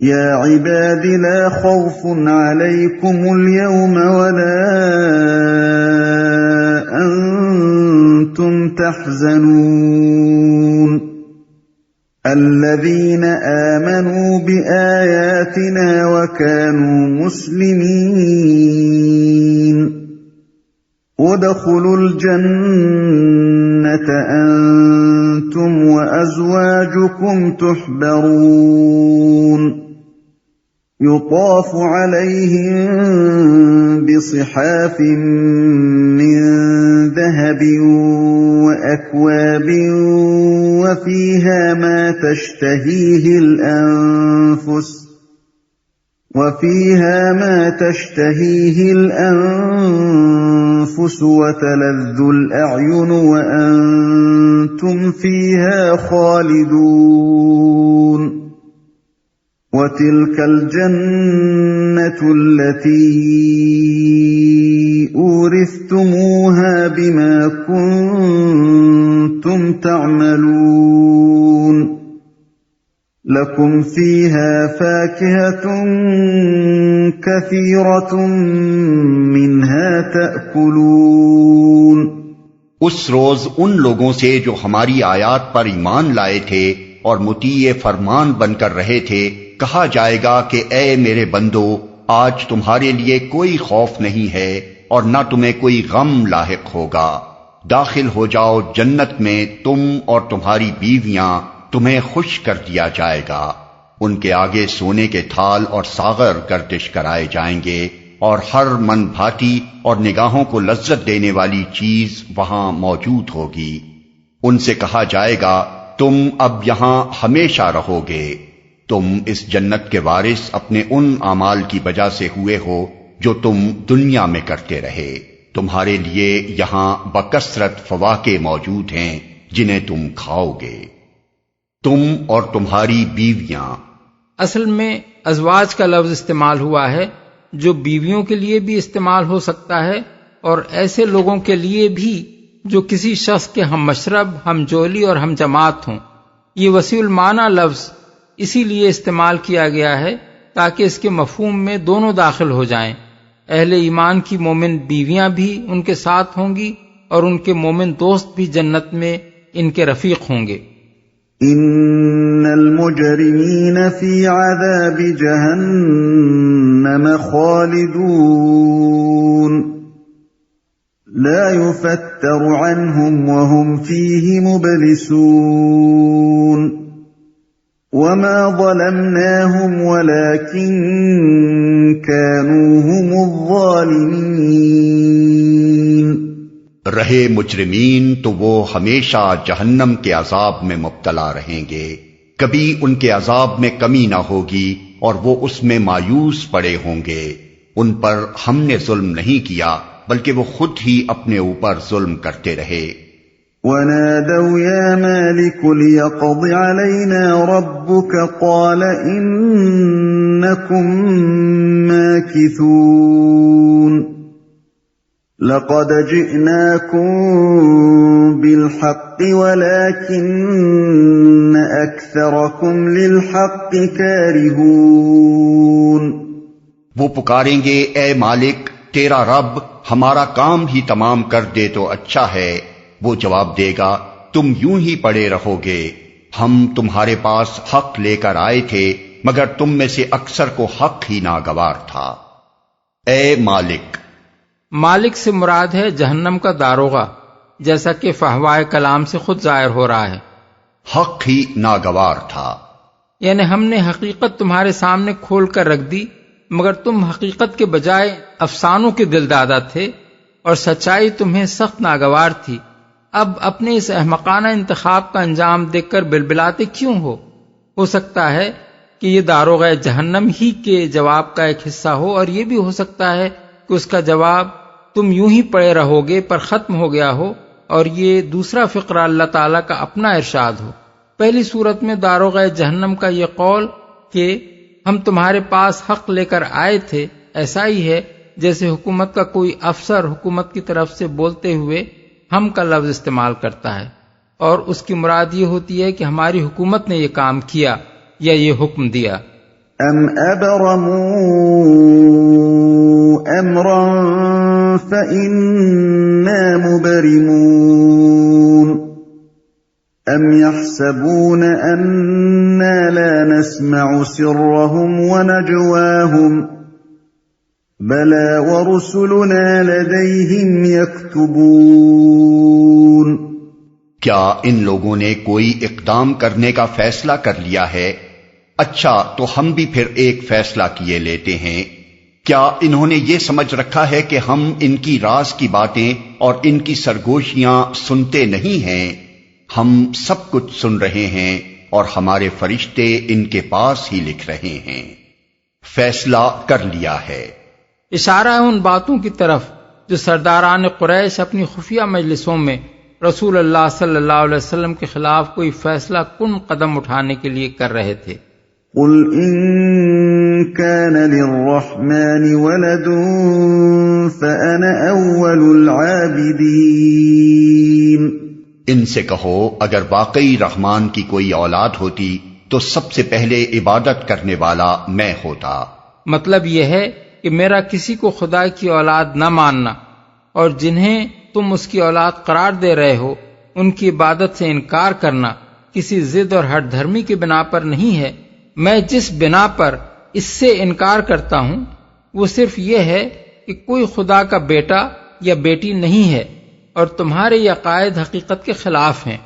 يا عباد لا خوف عليكم اليوم ولا أنتم تحزنون الذين آمنوا بآياتنا وكانوا مسلمين ادخلوا الجنة أنتم وأزواجكم تحبرون يطاف عليهم بصحاف من ذهب وأكواب وفيها ما تشتهيه الأنفس وتلذ الأعين وأنتم فيها خالدون وتلك الجنة التي أورثتموها بما كنتم تعملون لكم فيها فاكهة كثيرة منها تأكلون۔ اس روز ان لوگوں سے جو ہماری آیات پر ایمان لائے تھے اور مطیع فرمان بن کر رہے تھے کہا جائے گا کہ اے میرے بندو، آج تمہارے لیے کوئی خوف نہیں ہے اور نہ تمہیں کوئی غم لاحق ہوگا۔ داخل ہو جاؤ جنت میں، تم اور تمہاری بیویاں، تمہیں خوش کر دیا جائے گا۔ ان کے آگے سونے کے تھال اور ساغر گردش کرائے جائیں گے، اور ہر من بھاتی اور نگاہوں کو لذت دینے والی چیز وہاں موجود ہوگی۔ ان سے کہا جائے گا تم اب یہاں ہمیشہ رہو گے۔ تم اس جنت کے وارث اپنے ان اعمال کی وجہ سے ہوئے ہو جو تم دنیا میں کرتے رہے۔ تمہارے لیے یہاں بکثرت فواکہ موجود ہیں جنہیں تم کھاؤ گے۔ تم اور تمہاری بیویاں، اصل میں ازواج کا لفظ استعمال ہوا ہے جو بیویوں کے لیے بھی استعمال ہو سکتا ہے اور ایسے لوگوں کے لیے بھی جو کسی شخص کے ہم مشرب، ہم جولی اور ہم جماعت ہوں۔ یہ وسیع المعنی لفظ اسی لیے استعمال کیا گیا ہے تاکہ اس کے مفہوم میں دونوں داخل ہو جائیں۔ اہل ایمان کی مومن بیویاں بھی ان کے ساتھ ہوں گی اور ان کے مومن دوست بھی جنت میں ان کے رفیق ہوں گے۔ ان المجرمین فی عذاب جہنم خالدون لا يفتر عنهم وهم فیہ مبلسون وما ظلمناهم ولكن كانوا هم الظالمين۔ رہے مجرمین تو وہ ہمیشہ جہنم کے عذاب میں مبتلا رہیں گے، کبھی ان کے عذاب میں کمی نہ ہوگی اور وہ اس میں مایوس پڑے ہوں گے۔ ان پر ہم نے ظلم نہیں کیا بلکہ وہ خود ہی اپنے اوپر ظلم کرتے رہے۔ وَنَادَوْا يَا مَالِكُ لِيَقْضِ عَلَيْنَا رَبُّكَ قَالَ إِنَّكُمْ مَاكِثُونَ لَقَدْ جِئْنَاكُمْ بِالْحَقِّ وَلَكِنَّ أَكْثَرَكُمْ لِلْحَقِّ كَارِهُونَ۔ وہ پکاریں گے اے مالک، تیرا رب ہمارا کام ہی تمام کر دے تو اچھا ہے۔ وہ جواب دے گا تم یوں ہی پڑے رہو گے، ہم تمہارے پاس حق لے کر آئے تھے مگر تم میں سے اکثر کو حق ہی ناگوار تھا۔ اے مالک، مالک سے مراد ہے جہنم کا داروغہ، جیسا کہ فحوائے کلام سے خود ظاہر ہو رہا ہے۔ حق ہی ناگوار تھا، یعنی ہم نے حقیقت تمہارے سامنے کھول کر رکھ دی مگر تم حقیقت کے بجائے افسانوں کے دل دادا تھے اور سچائی تمہیں سخت ناگوار تھی۔ اب اپنے اس احمقانہ انتخاب کا انجام دیکھ کر بلبلاتے کیوں ہو سکتا ہے کہ یہ داروغہ جہنم ہی کے جواب کا ایک حصہ ہو، اور یہ بھی ہو سکتا ہے کہ اس کا جواب تم یوں ہی پڑے رہو گے پر ختم ہو گیا ہو، اور یہ دوسرا فقرہ اللہ تعالیٰ کا اپنا ارشاد ہو۔ پہلی صورت میں داروغہ جہنم کا یہ قول کہ ہم تمہارے پاس حق لے کر آئے تھے ایسا ہی ہے جیسے حکومت کا کوئی افسر حکومت کی طرف سے بولتے ہوئے ہم کا لفظ استعمال کرتا ہے، اور اس کی مراد یہ ہوتی ہے کہ ہماری حکومت نے یہ کام کیا یا یہ حکم دیا۔ أَمْ أَبْرَمُوا أَمْرًا فَإِنَّا مُبْرِمُونَ أَمْ يَحْسَبُونَ أَنَّا لَا نَسْمَعُ سِرَّهُمْ وَنَجْوَاهُمْ بَلَى وَرُسُلُنَا لَدَيْهِمْ يَكْتُبُونَ کیا ان لوگوں نے کوئی اقدام کرنے کا فیصلہ کر لیا ہے؟ اچھا تو ہم بھی پھر ایک فیصلہ کیے لیتے ہیں۔ کیا انہوں نے یہ سمجھ رکھا ہے کہ ہم ان کی راز کی باتیں اور ان کی سرگوشیاں سنتے نہیں ہیں؟ ہم سب کچھ سن رہے ہیں اور ہمارے فرشتے ان کے پاس ہی لکھ رہے ہیں۔ فیصلہ کر لیا ہے۔ اشارہ ہے ان باتوں کی طرف جو سرداران قریش اپنی خفیہ مجلسوں میں رسول اللہ صلی اللہ علیہ وسلم کے خلاف کوئی فیصلہ کن قدم اٹھانے کے لیے کر رہے تھے۔ قل إن كان للرحمن ولد فأنا أول العابدين۔ ان سے کہو اگر واقعی رحمان کی کوئی اولاد ہوتی تو سب سے پہلے عبادت کرنے والا میں ہوتا۔ مطلب یہ ہے کہ میرا کسی کو خدا کی اولاد نہ ماننا اور جنہیں تم اس کی اولاد قرار دے رہے ہو ان کی عبادت سے انکار کرنا کسی ضد اور ہٹ دھرمی کی بنا پر نہیں ہے۔ میں جس بنا پر اس سے انکار کرتا ہوں وہ صرف یہ ہے کہ کوئی خدا کا بیٹا یا بیٹی نہیں ہے اور تمہارے یہ عقائد حقیقت کے خلاف ہیں،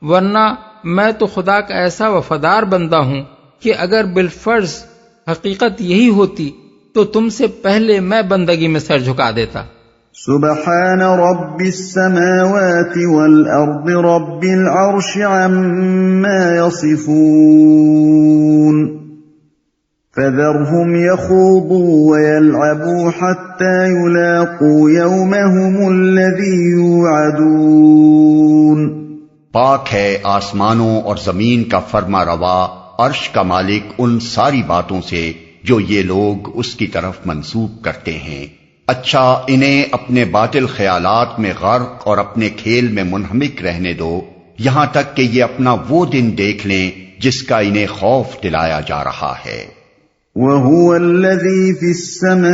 ورنہ میں تو خدا کا ایسا وفادار بندہ ہوں کہ اگر بالفرض حقیقت یہی ہوتی تو تم سے پہلے میں بندگی میں سر جھکا دیتا۔ سبحان رب السماوات والأرض رب العرش عما يصفون فذرهم يخوضوا ويلعبوا حتى يلاقوا يومهم الذي يوعدون۔ پاک ہے آسمانوں اور زمین کا فرما روا، عرش کا مالک ان ساری باتوں سے جو یہ لوگ اس کی طرف منسوب کرتے ہیں۔ اچھا انہیں اپنے باطل خیالات میں غرق اور اپنے کھیل میں منہمک رہنے دو یہاں تک کہ یہ اپنا وہ دن دیکھ لیں جس کا انہیں خوف دلایا جا رہا ہے۔ وَهُوَ الَّذِي فِي السَّمَاءِ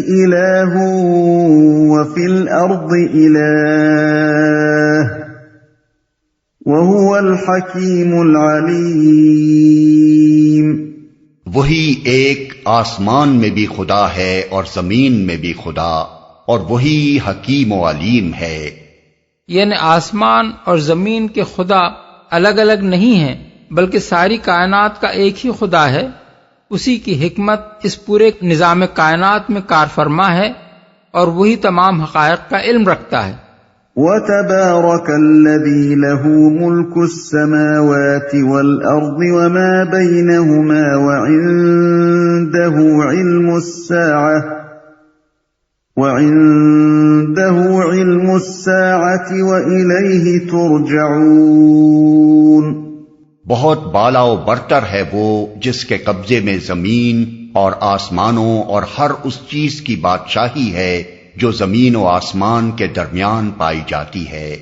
إِلَٰهٌ وَفِي الْأَرْضِ إِلَٰهٌ وَهُوَ الْحَكِيمُ الْعَلِيمُ۔ وہی ایک آسمان میں بھی خدا ہے اور زمین میں بھی خدا، اور وہی حکیم و علیم ہے۔ یعنی آسمان اور زمین کے خدا الگ الگ نہیں ہیں بلکہ ساری کائنات کا ایک ہی خدا ہے۔ اسی کی حکمت اس پورے نظام کائنات میں کار فرما ہے اور وہی تمام حقائق کا علم رکھتا ہے۔ وَتَبَارَكَ الَّذِي لَهُ مُلْكُ السَّمَاوَاتِ وَالْأَرْضِ وَمَا بَيْنَهُمَا وَعِندَهُ عِلْمُ السَّاعَةِ وَإِلَيْهِ تُرْجَعُونَ۔ بہت بالا و برتر ہے وہ جس کے قبضے میں زمین اور آسمانوں اور ہر اس چیز کی بادشاہی ہے جو زمین و آسمان کے درمیان پائی جاتی ہے،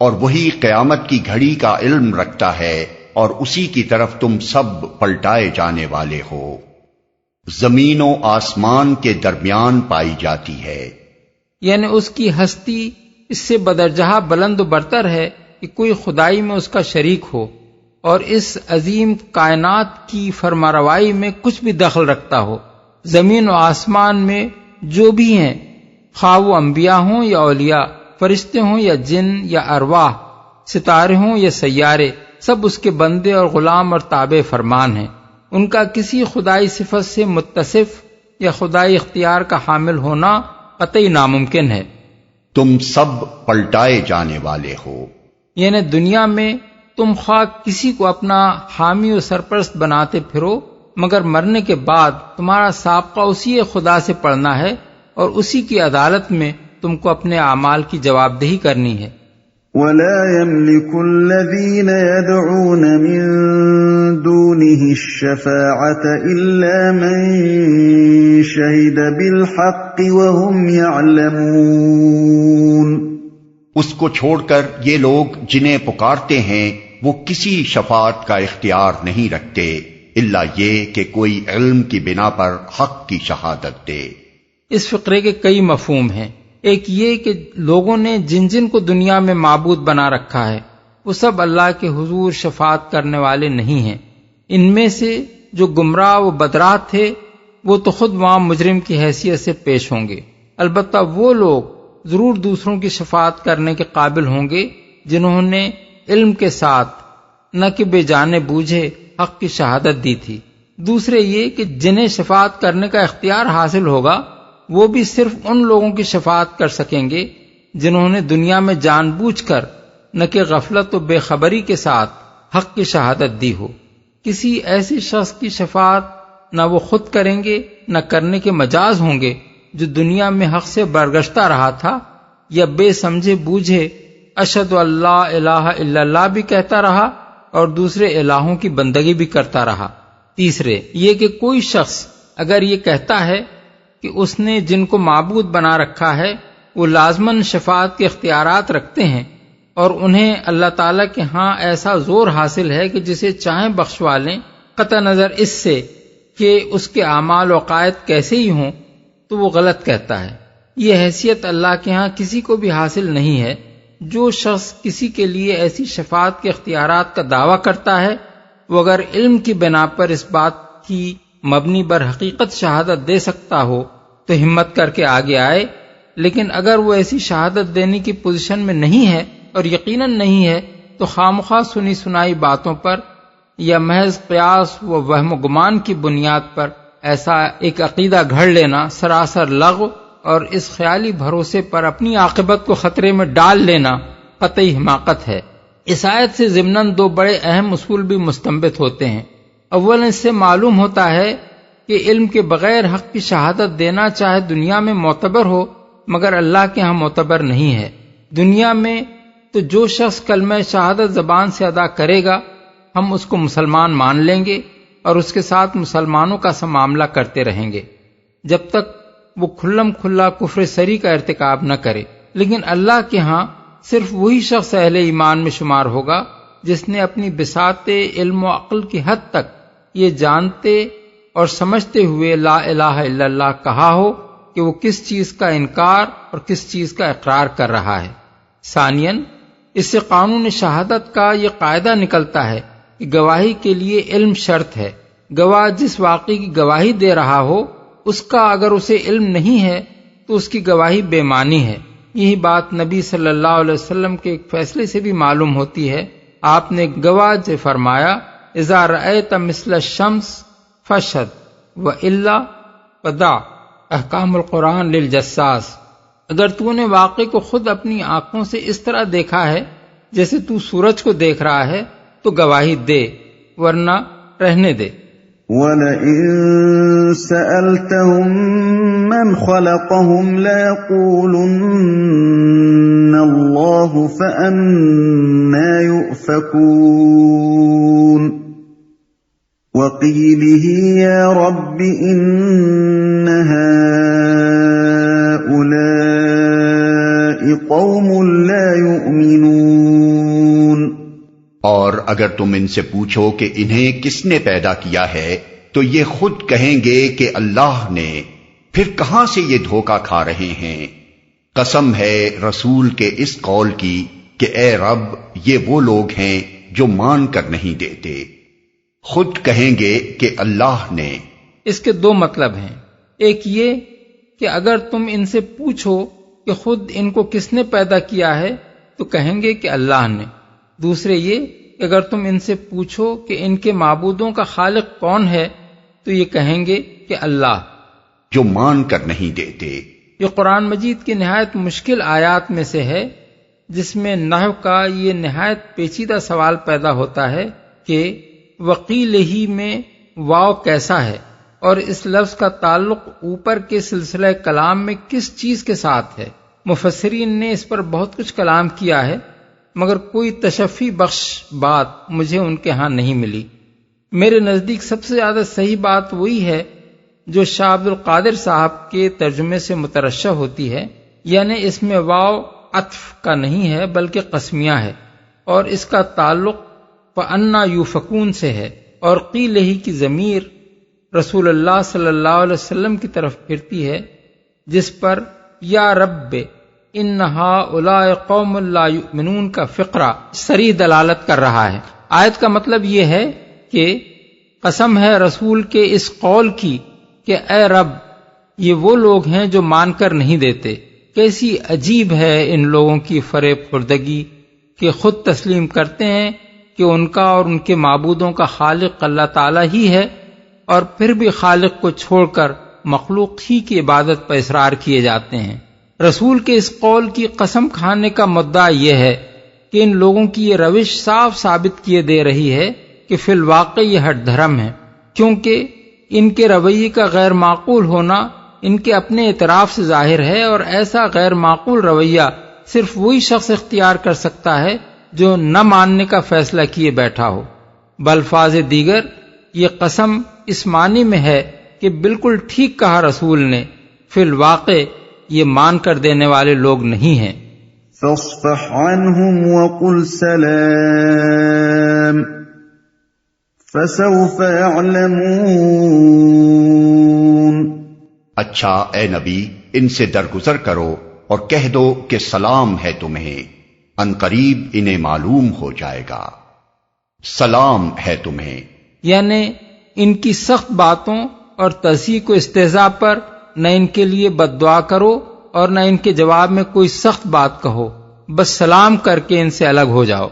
اور وہی قیامت کی گھڑی کا علم رکھتا ہے اور اسی کی طرف تم سب پلٹائے جانے والے ہو۔ زمین و آسمان کے درمیان پائی جاتی ہے، یعنی اس کی ہستی اس سے بدرجہ بلند و برتر ہے کہ کوئی خدائی میں اس کا شریک ہو اور اس عظیم کائنات کی فرماروائی میں کچھ بھی دخل رکھتا ہو۔ زمین و آسمان میں جو بھی ہیں، خواہ وہ انبیاء ہوں یا اولیاء، فرشتے ہوں یا جن یا ارواح، ستارے ہوں یا سیارے، سب اس کے بندے اور غلام اور تابع فرمان ہیں۔ ان کا کسی خدائی صفت سے متصف یا خدائی اختیار کا حامل ہونا قطعی ناممکن ہے۔ تم سب پلٹائے جانے والے ہو، یعنی دنیا میں تم خواہ کسی کو اپنا حامی و سرپرست بناتے پھرو، مگر مرنے کے بعد تمہارا سابقہ اسی خدا سے پڑنا ہے اور اسی کی عدالت میں تم کو اپنے اعمال کی جواب دہی کرنی ہے۔ وَلَا يَمْلِكُ الَّذِينَ يَدْعُونَ مِن دُونِهِ الشَّفَاعَةَ إِلَّا مَن شَهِدَ بِالْحَقِّ وَهُمْ يَعْلَمُونَ۔ اس کو چھوڑ کر یہ لوگ جنہیں پکارتے ہیں وہ کسی شفاعت کا اختیار نہیں رکھتے الا یہ کہ کوئی علم کی بنا پر حق کی شہادت دے۔ اس فقرے کے کئی مفہوم ہیں۔ ایک یہ کہ لوگوں نے جن جن کو دنیا میں معبود بنا رکھا ہے وہ سب اللہ کے حضور شفاعت کرنے والے نہیں ہیں۔ ان میں سے جو گمراہ و بدراہ تھے وہ تو خود وہاں مجرم کی حیثیت سے پیش ہوں گے، البتہ وہ لوگ ضرور دوسروں کی شفاعت کرنے کے قابل ہوں گے جنہوں نے علم کے ساتھ نہ کہ بے جانے بوجھے حق کی شہادت دی تھی۔ دوسرے یہ کہ جنہیں شفاعت کرنے کا اختیار حاصل ہوگا وہ بھی صرف ان لوگوں کی شفاعت کر سکیں گے جنہوں نے دنیا میں جان بوجھ کر نہ کہ غفلت و بے خبری کے ساتھ حق کی شہادت دی ہو۔ کسی ایسے شخص کی شفاعت نہ وہ خود کریں گے نہ کرنے کے مجاز ہوں گے جو دنیا میں حق سے برگشتہ رہا تھا یا بے سمجھے بوجھے اشہد اللہ الہ الا اللہ بھی کہتا رہا اور دوسرے الہوں کی بندگی بھی کرتا رہا۔ تیسرے یہ کہ کوئی شخص اگر یہ کہتا ہے کہ اس نے جن کو معبود بنا رکھا ہے وہ لازماً شفاعت کے اختیارات رکھتے ہیں اور انہیں اللہ تعالیٰ کے ہاں ایسا زور حاصل ہے کہ جسے چاہیں بخشوا لیں، قطع نظر اس سے کہ اس کے اعمال و عقائد کیسے ہی ہوں، تو وہ غلط کہتا ہے۔ یہ حیثیت اللہ کے ہاں کسی کو بھی حاصل نہیں ہے۔ جو شخص کسی کے لیے ایسی شفاعت کے اختیارات کا دعویٰ کرتا ہے وہ اگر علم کی بنا پر اس بات کی مبنی بر حقیقت شہادت دے سکتا ہو تو ہمت کر کے آگے آئے، لیکن اگر وہ ایسی شہادت دینے کی پوزیشن میں نہیں ہے اور یقیناً نہیں ہے تو خواہ سنی سنائی باتوں پر یا محض قیاس و وہم و گمان کی بنیاد پر ایسا ایک عقیدہ گھڑ لینا سراسر لغو اور اس خیالی بھروسے پر اپنی عاقبت کو خطرے میں ڈال لینا قطعی حماقت ہے۔ اس آیت سے ضمناً دو بڑے اہم اصول بھی مستنبط ہوتے ہیں۔ اول اس سے معلوم ہوتا ہے کہ علم کے بغیر حق کی شہادت دینا چاہے دنیا میں معتبر ہو مگر اللہ کے ہاں معتبر نہیں ہے۔ دنیا میں تو جو شخص کلمہ شہادت زبان سے ادا کرے گا ہم اس کو مسلمان مان لیں گے اور اس کے ساتھ مسلمانوں کا سا معاملہ کرتے رہیں گے جب تک وہ کھلم کھلا کفر سری کا ارتکاب نہ کرے، لیکن اللہ کے ہاں صرف وہی شخص اہل ایمان میں شمار ہوگا جس نے اپنی بساط علم و عقل کی حد تک یہ جانتے اور سمجھتے ہوئے لا الہ الا اللہ کہا ہو کہ وہ کس چیز کا انکار اور کس چیز کا اقرار کر رہا ہے۔ ثانیاً اس سے قانون شہادت کا یہ قاعدہ نکلتا ہے کہ گواہی کے لیے علم شرط ہے۔ گواہ جس واقعے کی گواہی دے رہا ہو اس کا اگر اسے علم نہیں ہے تو اس کی گواہی بے معنی ہے۔ یہی بات نبی صلی اللہ علیہ وسلم کے ایک فیصلے سے بھی معلوم ہوتی ہے۔ آپ نے گواہ سے فرمایا اذا رأیت مثل الشمس فاشهد والا فدع، احکام القرآن للجساس۔ اگر تو نے واقعے کو خود اپنی آنکھوں سے اس طرح دیکھا ہے جیسے تو سورج کو دیکھ رہا ہے تو گواہی دے ورنہ رہنے دے۔ وَلَئِن سَأَلْتَهُم مَّنْ خَلَقَهُمْ لَيَقُولُنَّ اللَّهُ فَأَنَّىٰ يُؤْفَكُونَ وَقِيلِهِ يَا رَبِّ إِنَّ هَٰؤُلَاءِ قَوْمٌ لَّا يُؤْمِنُونَ۔ اور اگر تم ان سے پوچھو کہ انہیں کس نے پیدا کیا ہے تو یہ خود کہیں گے کہ اللہ نے، پھر کہاں سے یہ دھوکہ کھا رہے ہیں۔ قسم ہے رسول کے اس قول کی کہ اے رب یہ وہ لوگ ہیں جو مان کر نہیں دیتے۔ خود کہیں گے کہ اللہ نے۔ اس کے دو مطلب ہیں، ایک یہ کہ اگر تم ان سے پوچھو کہ خود ان کو کس نے پیدا کیا ہے تو کہیں گے کہ اللہ نے۔ دوسرے یہ کہ اگر تم ان سے پوچھو کہ ان کے معبودوں کا خالق کون ہے تو یہ کہیں گے کہ اللہ، جو مان کر نہیں دیتے۔ یہ قرآن مجید کی نہایت مشکل آیات میں سے ہے جس میں نحو کا یہ نہایت پیچیدہ سوال پیدا ہوتا ہے کہ وقیل ہی میں واو کیسا ہے اور اس لفظ کا تعلق اوپر کے سلسلہ کلام میں کس چیز کے ساتھ ہے۔ مفسرین نے اس پر بہت کچھ کلام کیا ہے مگر کوئی تشفی بخش بات مجھے ان کے ہاں نہیں ملی۔ میرے نزدیک سب سے زیادہ صحیح بات وہی ہے جو شاہ عبد القادر صاحب کے ترجمے سے مترشح ہوتی ہے، یعنی اس میں واو عطف کا نہیں ہے بلکہ قسمیہ ہے اور اس کا تعلق فَأَنَّا يُؤْفَكُونَ سے ہے، اور قیل ہی کی ضمیر رسول اللہ صلی اللہ علیہ وسلم کی طرف پھرتی ہے، جس پر یا رب ان ہؤلاء قوم لا یؤمنون کا فقرہ صریح دلالت کر رہا ہے۔ آیت کا مطلب یہ ہے کہ قسم ہے رسول کے اس قول کی کہ اے رب، یہ وہ لوگ ہیں جو مان کر نہیں دیتے۔ کیسی عجیب ہے ان لوگوں کی فریب خوردگی کہ خود تسلیم کرتے ہیں کہ ان کا اور ان کے معبودوں کا خالق اللہ تعالی ہی ہے، اور پھر بھی خالق کو چھوڑ کر مخلوق ہی کی عبادت پر اصرار کیے جاتے ہیں۔ رسول کے اس قول کی قسم کھانے کا مدعا یہ ہے کہ ان لوگوں کی یہ روش صاف ثابت کیے دے رہی ہے کہ فی الواقع یہ ہٹ دھرم ہے، کیونکہ ان کے رویے کا غیر معقول ہونا ان کے اپنے اعتراف سے ظاہر ہے، اور ایسا غیر معقول رویہ صرف وہی شخص اختیار کر سکتا ہے جو نہ ماننے کا فیصلہ کیے بیٹھا ہو۔ بالفاظ دیگر یہ قسم اس معنی میں ہے کہ بالکل ٹھیک کہا رسول نے، فی الواقع یہ مان کر دینے والے لوگ نہیں ہیں۔ فاصفح عنهم وقل سلام فسوف يعلمون۔ اچھا اے نبی، ان سے درگزر کرو اور کہہ دو کہ سلام ہے تمہیں، ان قریب انہیں معلوم ہو جائے گا۔ سلام ہے تمہیں یعنی ان کی سخت باتوں اور تضحیک و استہزاء پر نہ ان کے لیے بد دعا کرو اور نہ ان کے جواب میں کوئی سخت بات کہو، بس سلام کر کے ان سے الگ ہو جاؤ۔